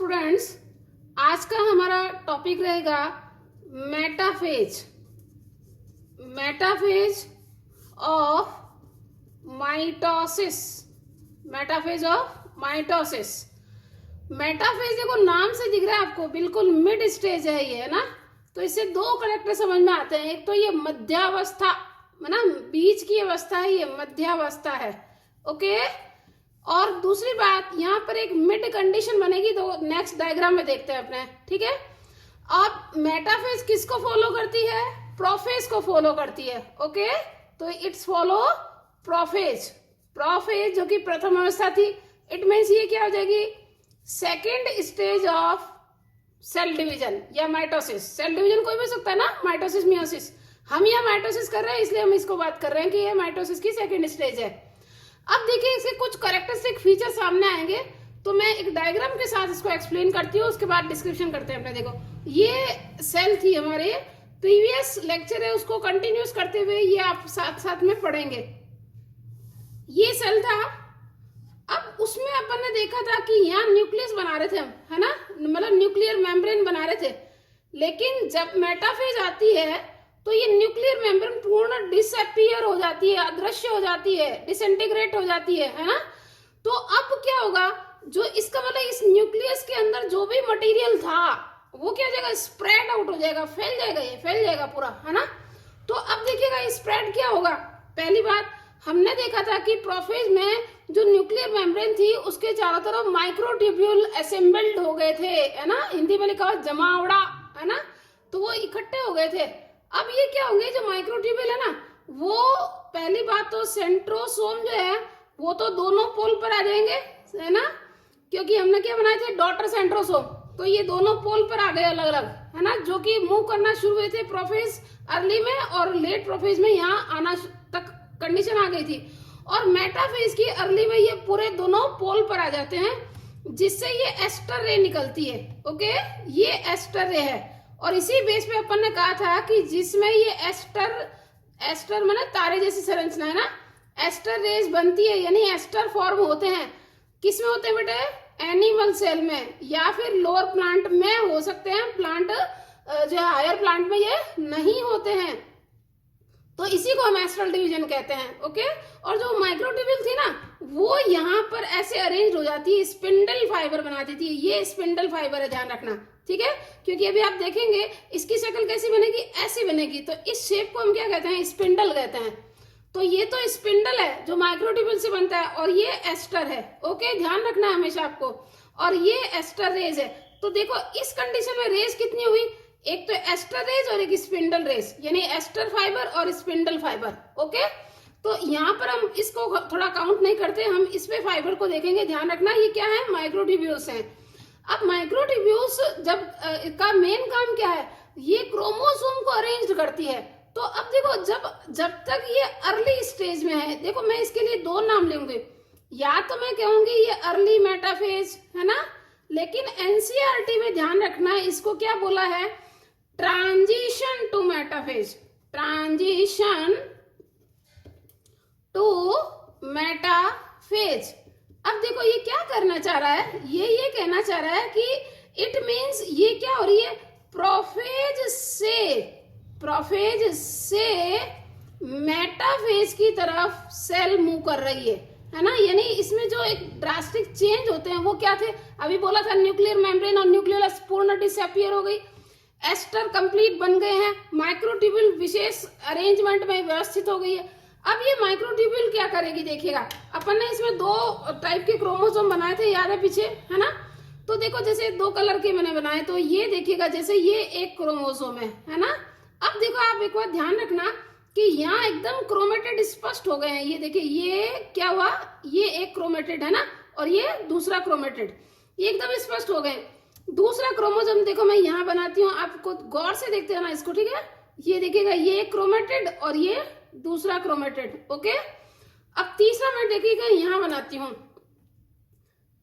Students, आज का हमारा टॉपिक रहेगा metaphase. Metaphase of mitosis. Metaphase of mitosis. Metaphase देखो नाम से दिख रहा है आपको, बिल्कुल मिड स्टेज है ये, है ना। तो इससे दो करेक्टर समझ में आते हैं। एक तो ये मध्यावस्था, है ना, बीच की अवस्था है, ये मध्यावस्था है। ओके। और दूसरी बात, यहाँ पर एक मिड कंडीशन बनेगी, तो नेक्स्ट डायग्राम में देखते हैं अपने, ठीक है। अब मेटाफेज किसको फॉलो करती है? प्रोफेज को फॉलो करती है। ओके, तो इट्स फॉलो प्रोफेज। प्रोफेज जो कि प्रथम अवस्था थी, इट मीन्स ये क्या हो जाएगी? Second stage of cell division या माइटोसिस। सेल डिवीजन कोई भी हो सकता है ना, माइटोसिस मियोसिस। हम यहाँ माइटोसिस कर रहे हैं, इसलिए हम इसको बात कर रहे हैं कि ये माइटोसिस की सेकेंड स्टेज है। अब देखिए इसके कुछ कैरेक्टरिस्टिक फीचर सामने आएंगे, तो मैं एक डायग्राम के साथ इसको एक्सप्लेन करती हूँ, उसके बाद डिस्क्रिप्शन करते हैं अपने। देखो ये सेल थी, हमारे प्रीवियस लेक्चर है उसको कंटिन्यूस करते हुए ये आप साथ साथ में पढ़ेंगे। ये सेल था, अब उसमें अपन ने देखा था कि यहाँ न्यूक्लियस बना रहे थे हम, है ना, मतलब न्यूक्लियर मेम्ब्रेन बना रहे थे। लेकिन जब मेटाफेज आती है तो ये न्यूक्लियर मेम्ब्रेन पूर्ण डिसअपीयर हो जाती है, अदृश्य हो जाती है, डिसइंटीग्रेट हो जाती है ना। तो अब क्या होगा, जो इसका मतलब इस न्यूक्लियस के अंदर जो भी मटेरियल था वो क्या हो जाएगा? स्प्रेड आउट हो जाएगा, फैल जाएगा, ये फैल जाएगा पूरा, है ना। तो अब देखिएगा स्प्रेड क्या होगा। पहली बात, हमने देखा था कि प्रोफेज में जो न्यूक्लियर मेम्ब्रेन थी उसके चारों तरफ माइक्रोट्यूब्यूल असेंबल्ड हो गए थे, है ना, हिंदी में लिखा हुआ जमावड़ा, है ना, तो वो इकट्ठे हो गए थे। अब ये क्या होंगे, जो माइक्रोट्यूब्यूल है ना, वो पहली बात तो सेंट्रोसोम जो है वो तो दोनों पोल पर आ जाएंगे, है ना, क्योंकि हमने क्या बनाए थे, डॉटर सेंट्रोसोम। तो ये दोनों पोल पर आ गए अलग अलग, है ना, जो कि मूव करना शुरू हुए थे प्रोफेज अर्ली में, और लेट प्रोफेज में यहाँ आना तक कंडीशन आ गई थी। और मेटाफेज की अर्ली में ये पूरे दोनों पोल पर आ जाते हैं, जिससे ये एस्टर रे निकलती है। ओके, ये एस्टर रे है। और इसी बेस पे अपन ने कहा था कि जिसमें ये एस्टर माने तारे जैसी संरचना है ना, एस्टर रेज बनती है, यानी एस्टर फॉर्म होते हैं। किस में होते हैं बेटे? एनिमल सेल में, या फिर लोअर प्लांट में हो सकते हैं। प्लांट जो है हायर प्लांट में ये नहीं होते हैं, तो इसी को हम एस्ट्रल डिवीजन कहते हैं। ओके। और जो माइक्रोट्यूब्यूल थी ना, वो यहाँ पर ऐसे अरेंज हो जाती है, स्पिंडल फाइबर बनाती थी। ये स्पिंडल फाइबर है, ध्यान रखना, ठीक है, क्योंकि अभी आप देखेंगे इसकी शक्ल कैसी बनेगी, ऐसी बनेगी। तो इस शेप को हम क्या कहते हैं? स्पिंडल कहते हैं। तो ये तो स्पिंडल है जो माइक्रोट्यूब्यूल से बनता है, और ये एस्टर है। ओके, ध्यान रखना है हमेशा आपको। और ये एस्टर रेज है। तो देखो इस कंडीशन में रेज कितनी हुई? एक तो एस्टर रेज और एक स्पिंडल रेज, यानी एस्टर फाइबर और स्पिंडल फाइबर। ओके, तो यहाँ पर हम इसको थोड़ा काउंट नहीं करते, हम इस पे फाइबर को देखेंगे। ध्यान रखना ये क्या है? माइक्रोट्यूब्यूल्स हैं। अब माइक्रोट्यूब्यूल्स जब का मेन काम क्या है? ये क्रोमोसोम को अरेंज करती है। तो अब देखो जब तक ये अर्ली स्टेज में है, देखो मैं इसके लिए दो नाम लूंगी, या तो मैं कहूंगी ये अर्ली मेटाफेज, है ना, लेकिन एनसीईआरटी में ध्यान रखना है इसको क्या बोला है? Transition to metaphase. Transition to metaphase. अब देखो ये क्या करना चाह रहा है? ये कहना चाह रहा है कि इट मींस ये क्या हो रही है? प्रोफेज से मेटाफेज की तरफ सेल मूव कर रही है ना। यानी इसमें जो एक ड्रास्टिक चेंज होते हैं वो क्या थे? अभी बोला था न्यूक्लियर मेम्ब्रेन और न्यूक्लियस पूर्ण डिसअपीयर हो गई, एस्टर कंप्लीट बन गए हैं, माइक्रोट्यूब्यूल विशेष अरेंजमेंट में व्यवस्थित हो गई है। अब ये माइक्रोट्यूब्यूल क्या करेगी? देखिएगा, अपन ने इसमें दो टाइप के क्रोमोसोम बनाए थे, याद है पीछे, है ना। तो देखो जैसे दो कलर के मैंने बनाए, तो ये देखिएगा जैसे ये एक क्रोमोसोम है ना। अब देखो आप एक बार ध्यान रखना कि यहाँ एकदम क्रोमेटेड स्पष्ट हो गए हैं। ये देखिए ये क्या हुआ? ये एक क्रोमेटेड है ना, और ये दूसरा क्रोमेटेड, ये एकदम स्पष्ट हो गए। दूसरा क्रोमोसोम देखो मैं यहाँ बनाती हूँ, आपको गौर से देखते हैं ना इसको, ठीक है। ये देखिएगा ये क्रोमेटेड और ये दूसरा क्रोमेटेड। ओके, अब तीसरा मैं देखिएगा यहाँ बनाती हूँ,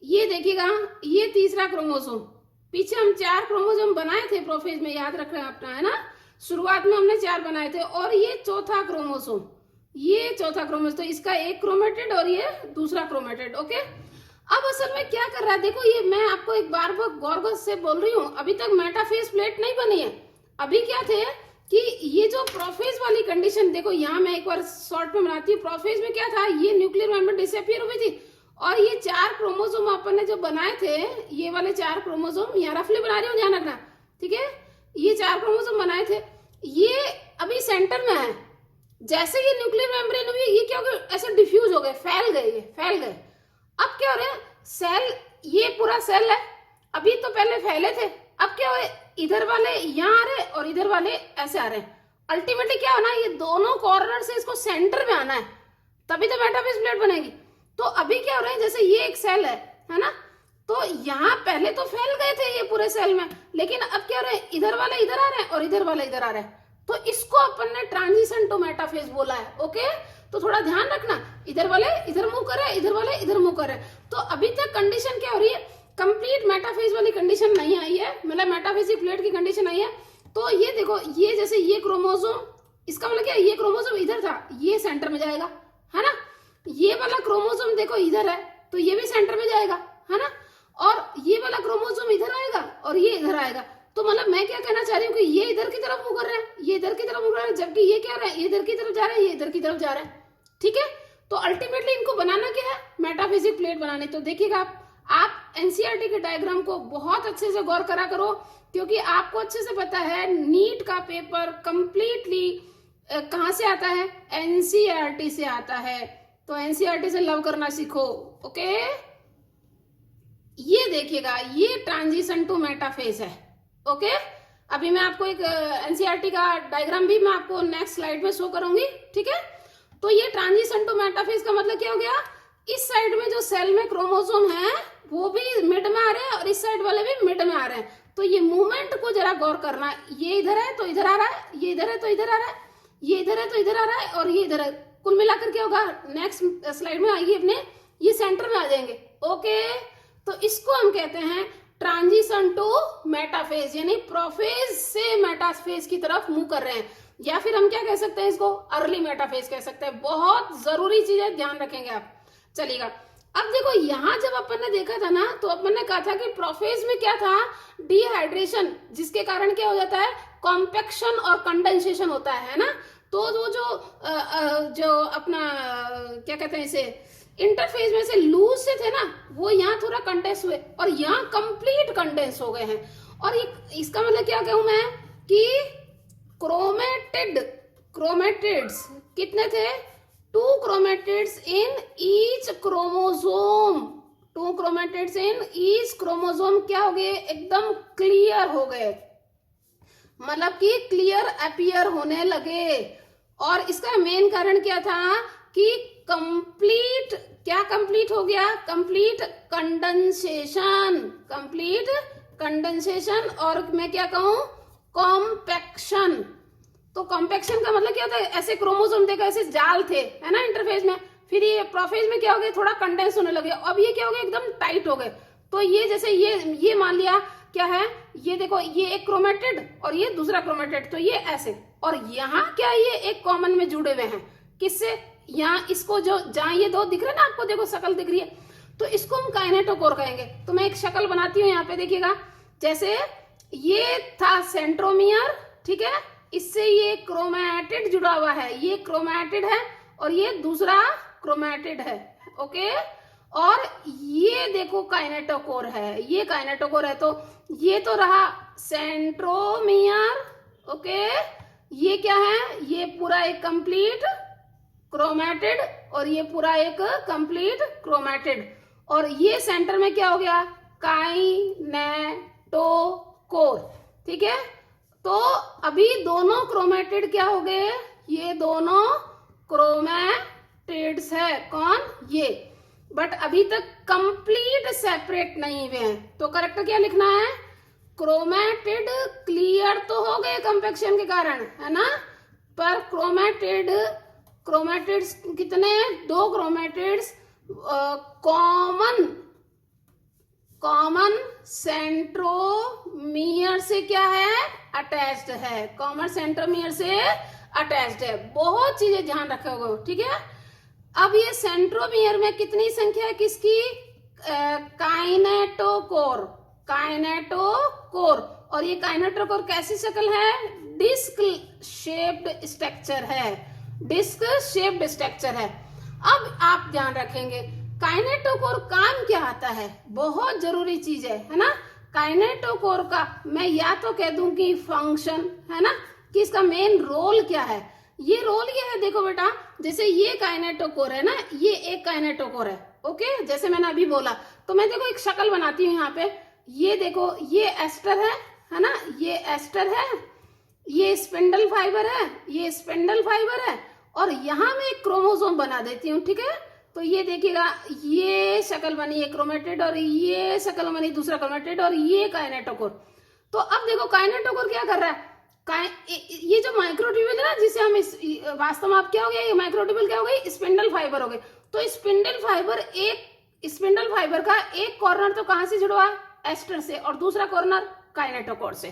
ये देखिएगा ये तीसरा क्रोमोसोम। पीछे हम 4 क्रोमोसोम बनाए थे प्रोफेज में, याद रख रहे हैं अपना, है ना, शुरुआत में हमने 4 बनाए थे। और ये चौथा क्रोमोसोम, ये चौथा क्रोमोसोम, तो इसका एक क्रोमेटेड और ये दूसरा क्रोमेटेड। ओके, अब असल में क्या कर रहा है, देखो ये मैं आपको एक बार गौर से बोल रही हूँ, अभी तक मेटाफेज प्लेट नहीं बनी है। अभी क्या थे कि ये जो प्रोफेज वाली कंडीशन, देखो यहाँ मैं एक बार शॉर्ट में बनाती हूँ। प्रोफेज में क्या था, ये न्यूक्लियर मेम्ब्रेन डिसअपियर हुई थी और ये 4 क्रोमोसोम अपन ने जो बनाए थे, ये वाले 4 क्रोमोसोम, यहाँ रफली बना रही हूँ, ध्यान रखना, ठीक है। ये 4 क्रोमोसोम बनाए थे, ये अभी सेंटर में है। जैसे ये न्यूक्लियर मेम्ब्रेन हुई, ये क्या हो गया, ऐसे डिफ्यूज हो गए, फैल गए, ये फैल गए। अब क्या हो रहा है, सेल, ये पूरा सेल है, अभी तो पहले फैले थे, अब क्या हो, इधर वाले यहाँ आ रहे और इधर वाले ऐसे आ रहे हैं। अल्टीमेटली क्या होना है, ये दोनों कॉर्नर से इसको सेंटर में आना है, तभी तो मेटाफेज प्लेट बनेगी। तो अभी क्या हो रहा है, जैसे ये एक सेल है ना, तो यहाँ पहले तो फैल गए थे ये पूरे सेल में, लेकिन अब क्या हो रहा है, इधर वाले इधर आ रहे हैं और इधर वाले इधर आ रहे हैं, तो इसको अपन ने ट्रांजिशन टू मेटाफेज बोला है। ओके, तो थोड़ा ध्यान रखना, इधर वाले इधर मूव कर रहे हैं, इधर वाले इधर मूव कर रहे हैं। तो अभी तक कंडीशन क्या हो रही है, कंप्लीट मेटाफेज वाली कंडीशन नहीं आई है, मतलब मेटाफेजिक प्लेट की कंडीशन आई है। तो ये देखो, ये जैसे ये क्रोमोसोम, इसका मतलब क्या, ये क्रोमोसोम इधर था, ये सेंटर में जाएगा, है ना। ये वाला क्रोमोसोम देखो इधर है, तो ये भी सेंटर में जाएगा, है ना। और ये वाला क्रोमोसोम इधर आएगा और ये इधर आएगा। तो मतलब मैं क्या कहना चाह रही हूँ कि ये इधर की तरफ मूव कर रहे हैं, ये इधर की तरफ मूव कर रहे हैं, जबकि ये क्या रहा है, ये इधर की तरफ जा रहा है, ये इधर की तरफ जा रहा है, ठीक है। तो अल्टीमेटली इनको बनाना क्या है, मेटाफिजिक प्लेट बनानी। तो देखिएगा आप एनसीईआरटी के डायग्राम को बहुत अच्छे से गौर करा करो, क्योंकि आपको अच्छे से पता है नीट का पेपर कंप्लीटली कहाँ से आता है, एनसीईआरटी से आता है। तो एनसीईआरटी से लव करना सीखो। ओके, ये देखिएगा, ये ट्रांजिशन टू मेटाफेज है। ओके, अभी मैं आपको एक एनसीईआरटी का डायग्राम भी मैं आपको नेक्स्ट स्लाइड में शो करूंगी, ठीक है। तो ये ट्रांजिशन टू मेटाफेज का मतलब क्या हो गया, इस साइड में जो सेल में क्रोमोसोम है वो भी मिड में आ रहे हैं और इस साइड वाले भी मिड में आ रहे हैं। तो ये मूवमेंट को जरा गौर करना, ये इधर है तो इधर आ रहा है, ये इधर है तो इधर आ रहा है, ये इधर है तो इधर आ रहा है और ये इधर है। कुल मिलाकर क्या होगा, नेक्स्ट स्लाइड में आइए अपने, ये सेंटर में आ जाएंगे। ओके, तो इसको हम कहते हैं ट्रांजिशन टू मेटाफेज, यानी प्रोफेज से मेटाफेज की तरफ मूव कर रहे हैं, या फिर हम क्या कह सकते हैं इसको, अर्ली मेटाफेज कह सकते हैं। बहुत जरूरी चीजें ध्यान रखेंगे आप, चलिएगा। अब देखो यहां जब अपन ने देखा था ना, तो अपन ने कहा था कि प्रोफेज में क्या था, डिहाइड्रेशन, जिसके कारण क्या हो जाता है, कॉम्पैक्शन और कंडेंसेशन होता है ना। तो जो अपना क्या कहते हैं इसे, इंटरफेज में से लूज से थे ना, वो यहाँ थोड़ा कंडेंस हुए और यहाँ कंप्लीट कंडेंस हो गए हैं। और इसका मतलब क्या कहूं मैं कि क्रोमेटिड्स कितने थे, 2 chromatids in each chromosome, 2 chromatids in each chromosome क्या हो गए, एकदम क्लियर हो गए, मतलब कि क्लियर अपीयर होने लगे। और इसका मेन कारण क्या था कि कंप्लीट, क्या कंप्लीट हो गया, कंप्लीट कंडेंसेशन, और मैं क्या कहूं, कॉम्पैक्शन। तो कॉम्पैक्शन का मतलब क्या होता है, ऐसे क्रोमोसोम देखो ऐसे जाल थे, है ना, इंटरफेज में, फिर ये प्रोफेज में क्या हो गया, थोड़ा कंडेंस होने लगे, अब ये क्या हो गया, एकदम टाइट हो गए। तो ये जैसे ये मान लिया क्या है, ये देखो ये एक क्रोमेटिड और ये दूसरा क्रोमेटिड, तो ये ऐसे, और यहाँ क्या ये एक कॉमन में जुड़े हुए हैं, किससे, यहाँ इसको जो जहाँ ये 2 दिख रहे हैं ना आपको, देखो शक्ल दिख रही है, तो इसको हम काइनेटोकोर कहेंगे। तो मैं एक शक्ल बनाती हूँ यहाँ पे, देखिएगा, जैसे ये था सेंट्रोमियर, ठीक है, इससे ये क्रोमैटिड जुड़ा हुआ है, ये क्रोमैटिड है और ये दूसरा क्रोमैटिड है। ओके, और ये देखो काइनेटोकोर है, ये काइनेटोकोर है, तो ये तो रहा सेंट्रोमियर। ओके, ये क्या है, ये पूरा एक कंप्लीट क्रोमैटिड और ये पूरा एक कंप्लीट क्रोमैटिड, और ये सेंटर में क्या हो गया, काइनेटोकोर, ठीक है। तो अभी दोनों क्रोमैटिड क्या हो गए, ये दोनों क्रोमैटिड्स है, कौन, ये, बट अभी तक कंप्लीट सेपरेट नहीं हुए हैं। तो करेक्ट क्या लिखना है, क्रोमैटिड क्लियर तो हो गए कंपैक्शन के कारण, है ना, पर क्रोमैटिड्स कितने, 2 क्रोमैटिड्स कॉमन सेंट्रोमियर से क्या है, अटैच्ड है, कॉमन सेंट्रोमियर से अटैच्ड है। बहुत चीजें ध्यान रखोगे, ठीक है। अब ये सेंट्रोमियर में कितनी संख्या है किसकी, काइनेटोकोर, काइनेटोकोर। और ये काइनेटोकोर कैसी शक्ल है? डिस्क शेप्ड स्ट्रक्चर है, डिस्क शेप्ड स्ट्रक्चर है। अब आप ध्यान रखेंगे काइनेटोकोर काम क्या आता है, बहुत जरूरी चीज है ना। काइनेटोकोर का मैं या तो कह दूं कि फंक्शन है ना, कि इसका मेन रोल क्या है। ये रोल ये है, देखो बेटा, जैसे ये काइनेटोकोर है ना, ये एक काइनेटोकोर है, ओके, जैसे मैंने अभी बोला। तो मैं देखो एक शक्ल बनाती हूँ यहाँ पे, ये देखो ये एस्टर है ना, ये एस्टर है, ये स्पिंडल फाइबर है, ये स्पिंडल फाइबर है, और यहाँ मैं एक क्रोमोसोम बना देती हूँ, ठीक है। तो ये देखिएगा, ये शक्ल बनी एक क्रोमेटिड, और ये शक्ल बनी दूसरा क्रोमेटिड, और ये काइनेटोकोर। तो अब देखो काइनेटोकोर क्या कर रहा है, ये जो माइक्रोट्यूब्यूल है ना, जिसे हम वास्तव में आप क्या हो गया, ये माइक्रोट्यूब्यूल क्या हो गई, स्पिंडल फाइबर हो गए। तो स्पिंडल फाइबर का एक कॉर्नर तो कहां से जुड़ा है, एस्टर से, और दूसरा कॉर्नर काइनेटोकोर से,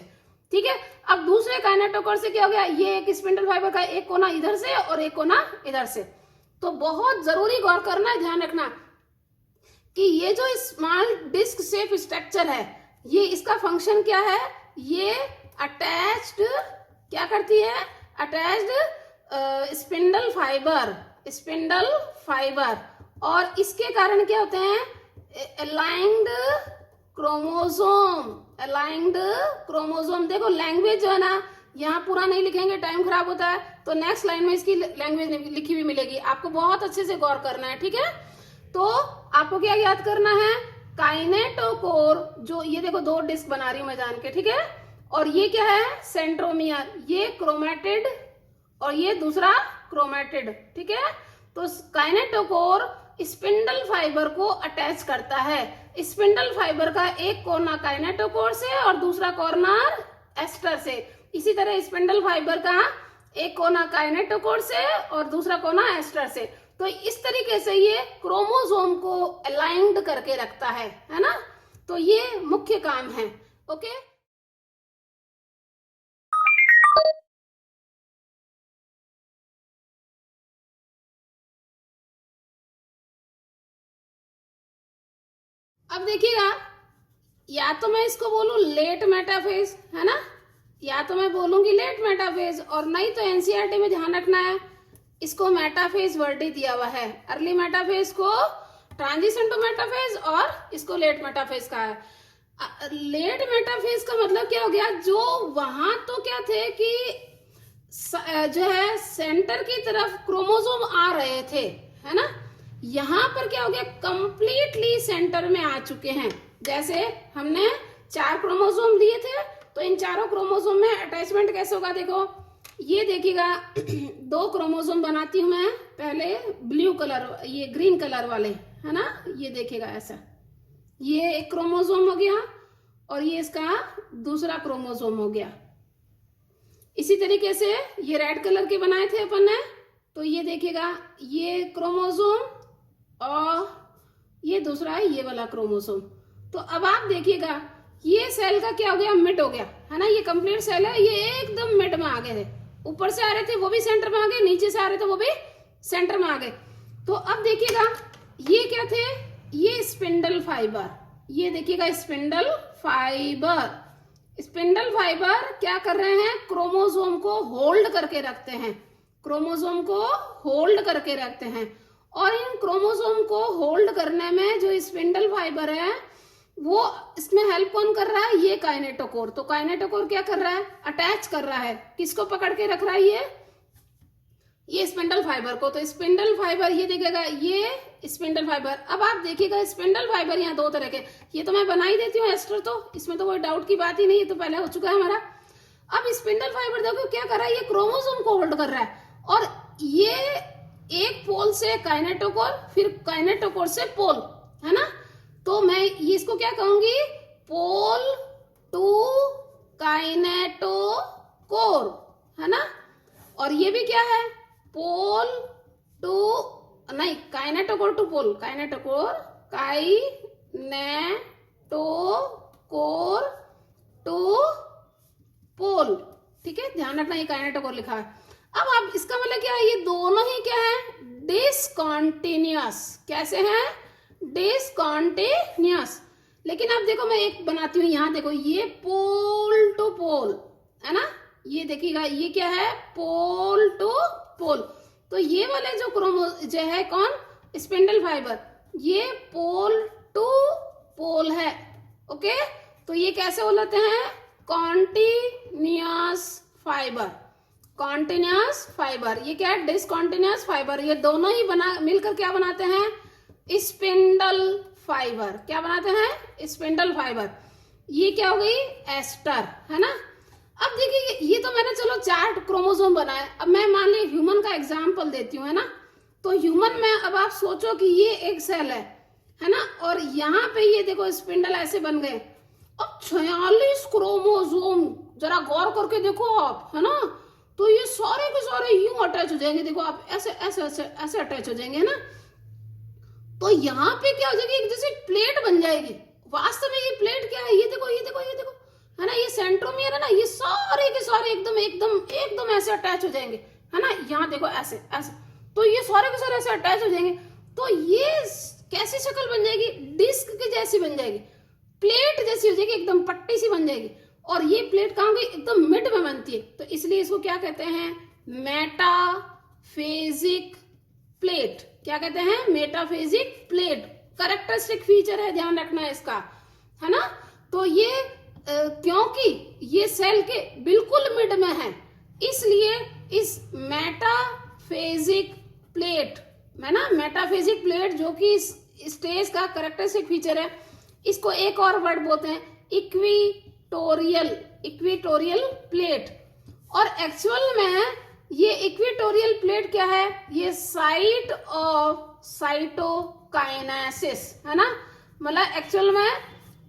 ठीक है। अब दूसरे काइनेटोकोर से क्या हो गया, ये एक स्पिंडल फाइबर का एक कोना इधर से और एक कोना इधर से। तो बहुत जरूरी गौर करना है, ध्यान रखना कि ये जो स्मॉल डिस्क शेप स्ट्रक्चर है, ये इसका फंक्शन क्या है, ये अटैच्ड क्या करती है, अटैच्ड स्पिंडल फाइबर, और इसके कारण क्या होते हैं, अलाइंड क्रोमोसोम। देखो लैंग्वेज जो है ना, यहाँ पूरा नहीं लिखेंगे, टाइम खराब होता है, तो नेक्स्ट लाइन में इसकी लैंग्वेज लिखी हुई मिलेगी, आपको बहुत अच्छे से गौर करना है, ठीक है। तो आपको क्या याद करना है, काइनेटोकोर, जो ये देखो दो डिस्क बना रही हूं मैं जान के, ठीक है, और ये क्या है, सेंट्रोमियर, ये क्रोमेटिड और ये दूसरा क्रोमेटिड, ठीक है। तो काइनेटोकोर स्पिंडल फाइबर को अटैच करता है, स्पिंडल फाइबर का एक कोना काइनेटोकोर से और दूसरा कॉर्नर एस्टर से। इसी तरह स्पिंडल फाइबर का एक कोना काइनेटोकोर से और दूसरा कोना एस्टर से। तो इस तरीके से ये क्रोमोसोम को अलाइंड करके रखता है ना। तो ये मुख्य काम है, ओके। अब देखिएगा, या तो मैं इसको बोलूं लेट मेटाफेज, है ना, या तो मैं बोलूंगी लेट मेटाफेज, और नहीं तो एनसीईआरटी में ध्यान रखना है, इसको मेटाफेज वर्ड ही दिया हुआ है। अर्ली मेटाफेज को ट्रांजिशन टू मेटाफेज, और इसको लेट मेटाफेज का है। लेट मेटाफेज का मतलब क्या हो गया, जो वहां तो क्या थे कि जो है सेंटर की तरफ क्रोमोसोम आ रहे थे, है ना, यहां पर क्या हो गया, कंप्लीटली सेंटर में आ चुके हैं। जैसे हमने 4 क्रोमोसोम दिए थे, तो इन चारों क्रोमोसोम में अटैचमेंट कैसे होगा, देखो ये देखिएगा 2 क्रोमोसोम बनाती हूं मैं, पहले ब्लू कलर, ये ग्रीन कलर वाले, है ना, ये देखिएगा ऐसा, ये एक क्रोमोसोम हो गया और ये इसका दूसरा क्रोमोसोम हो गया। इसी तरीके से ये रेड कलर के बनाए थे अपन ने, तो ये देखिएगा ये क्रोमोसोम और ये दूसरा है ये वाला क्रोमोसोम। तो अब आप देखिएगा ये सेल का क्या हो गया, मिड हो गया, है ना, ये कंप्लीट सेल है, ये एकदम मिड में आ गए थे, ऊपर से आ रहे थे वो भी सेंटर में आ गए, नीचे से आ रहे थे वो भी सेंटर में आ गए। तो अब देखिएगा ये क्या थे, ये स्पिंडल फाइबर, ये देखिएगा स्पिंडल फाइबर क्या कर रहे हैं, क्रोमोसोम को होल्ड करके रखते हैं, क्रोमोसोम को होल्ड करके रखते हैं। और इन क्रोमोसोम को होल्ड करने में जो स्पिंडल फाइबर है, वो इसमें हेल्प कौन कर रहा है, ये काइनेटोकोर। तो काइनेटोकोर क्या कर रहा है, अटैच कर रहा है, किसको पकड़ के रख रहा है, ये स्पिंडल फाइबर को। तो स्पिंडल फाइबर ये देखेगा, ये स्पिंडल फाइबर। अब आप देखिएगा स्पिंडल फाइबर यहाँ 2 तरह के, ये तो मैं बना ही देती हूँ एस्टर, तो इसमें तो कोई डाउट की बात ही नहीं, ये तो पहले हो चुका है हमारा। अब स्पिंडल फाइबर देखो क्या कर रहा है, ये क्रोमोसोम को होल्ड कर रहा है, और ये एक पोल से काइनेटोकोर, फिर काइनेटोकोर से पोल, है ना। तो मैं ये इसको क्या कहूंगी, पोल टू काइनेटोकोर, है ना। और ये भी क्या है, पोल टू, नहीं, kinetochore to pole, kinetochore to pole, ठीक है, ध्यान रखना ये काइनेटोकोर लिखा है। अब आप इसका मतलब क्या है, ये दोनों ही क्या है, डिसकंटिन्यूअस। कैसे हैं, डिसकॉन्टिन्यूअस। लेकिन अब देखो मैं एक बनाती हूँ, यहाँ देखो ये पोल टू पोल है ना, ये देखिएगा ये क्या है, पोल टू पोल। तो ये वाले जो क्रोमो जो है कौन, स्पिंडल फाइबर, ये पोल टू पोल है। ओके, तो ये कैसे बोलते हैं, कॉन्टिन्यूअस फाइबर, कॉन्टिन्यूअस फाइबर। ये क्या है, डिसकॉन्टिन्यूअस फाइबर। ये दोनों ही बना मिलकर क्या बनाते हैं, स्पिंडल फाइबर। क्या बनाते हैं, स्पिंडल फाइबर। ये क्या हो गई, एस्टर है ना। अब देखिए ये तो मैंने चलो 4 क्रोमोसोम बनाए। अब मैं मान ली ह्यूमन का एग्जाम्पल देती हूँ है ना। तो ह्यूमन में अब आप सोचो कि ये एक सेल है ना, और यहाँ पे ये देखो स्पिंडल ऐसे बन गए। अब 46 क्रोमोसोम, जरा गौर करके देखो आप है ना। तो ये सारे के सारे यूं अटैच हो जाएंगे, देखो आप ऐसे ऐसे ऐसे ऐसे अटैच हो जाएंगे है ना। तो यहाँ पे क्या हो जाएगी, एक जैसे प्लेट बन जाएगी। वास्तव में ये प्लेट क्या है, ये देखो ये देखो ये देखो है ना, ये सेंट्रोमियर है ना, ये सारे के सारे एकदम एकदम एकदम ऐसे अटैच हो जाएंगे है ना। यहाँ देखो ऐसे ऐसे, तो ये सारे के सारे ऐसे अटैच हो जाएंगे। तो ये कैसी शक्ल बन जाएगी, डिस्क की जैसी बन जाएगी, प्लेट जैसी हो जाएगी, एकदम पट्टी सी बन जाएगी। और ये प्लेट कहाँ गई, एकदम मिड में बनती है। तो इसलिए इसको क्या कहते हैं, मेटाफेजिक प्लेट। क्या कहते हैं, मेटाफेजिक प्लेट। कैरेक्टरिस्टिक फीचर है, ध्यान रखना इसका है ना। तो ये क्योंकि ये सेल के बिल्कुल मिड में है, इसलिए इस मेटाफेजिक प्लेट है ना, मेटाफेजिक प्लेट जो कि इस स्टेज का कैरेक्टरिस्टिक फीचर है, इसको एक और वर्ड बोलते हैं इक्विटोरियल, इक्विटोरियल प्लेट। और एक्चुअल में ये इक्विटोरियल प्लेट क्या है, ये साइट ऑफ साइटोकाइनेसिस है ना। मतलब एक्चुअल में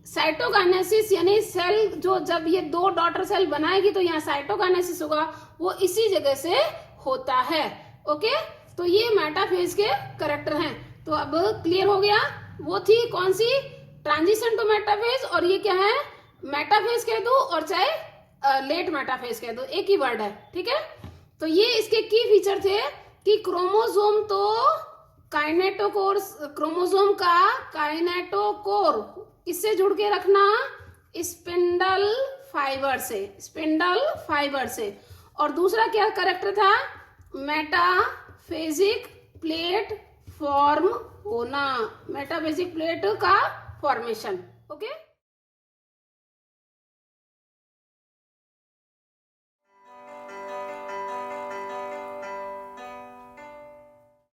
साइटोकाइनेसिस यानी सेल जो जब ये 2 डॉटर सेल बनाएगी तो यहाँ साइटोकाइनेसिस होगा, वो इसी जगह से होता है। ओके, तो ये मेटाफेज के कैरेक्टर हैं। तो अब क्लियर हो गया, वो थी कौन सी, ट्रांजिशन टू मेटाफेज, और ये क्या है, मेटाफेज कह दो और चाहे लेट मेटाफेज कह दो, एक ही वर्ड है। ठीक है, तो ये इसके की फीचर थे कि क्रोमोसोम तो काइनेटोकोर, क्रोमोसोम का काइनेटोकोर किससे जुड़ के रखना, स्पिंडल फाइबर से, स्पिंडल फाइबर से। और दूसरा क्या कैरेक्टर था, मेटाफेजिक प्लेट फॉर्म होना, मेटाफेजिक प्लेट का फॉर्मेशन। ओके।